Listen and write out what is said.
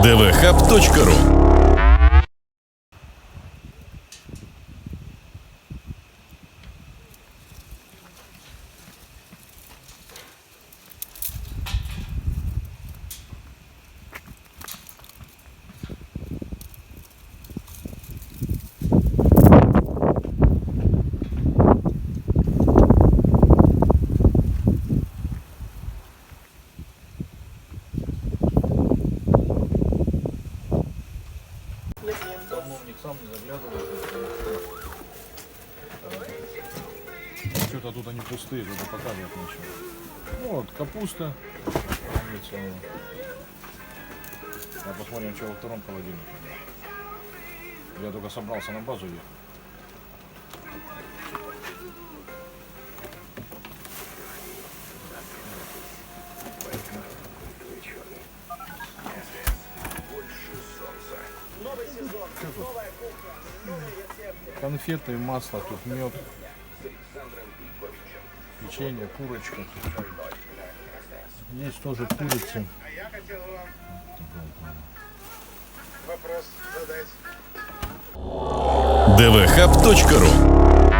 dvhub.ru. Давновник сам не заглядывал. Что-то тут они пустые, что-то показывать нечего. Ну вот, капуста. А посмотрим, что во втором холодильнике. Я только собрался на базу ехать. Конфеты, масло, тут мед, печенье, курочка. Есть тоже курицы. Вопрос задать. dvhub.ru.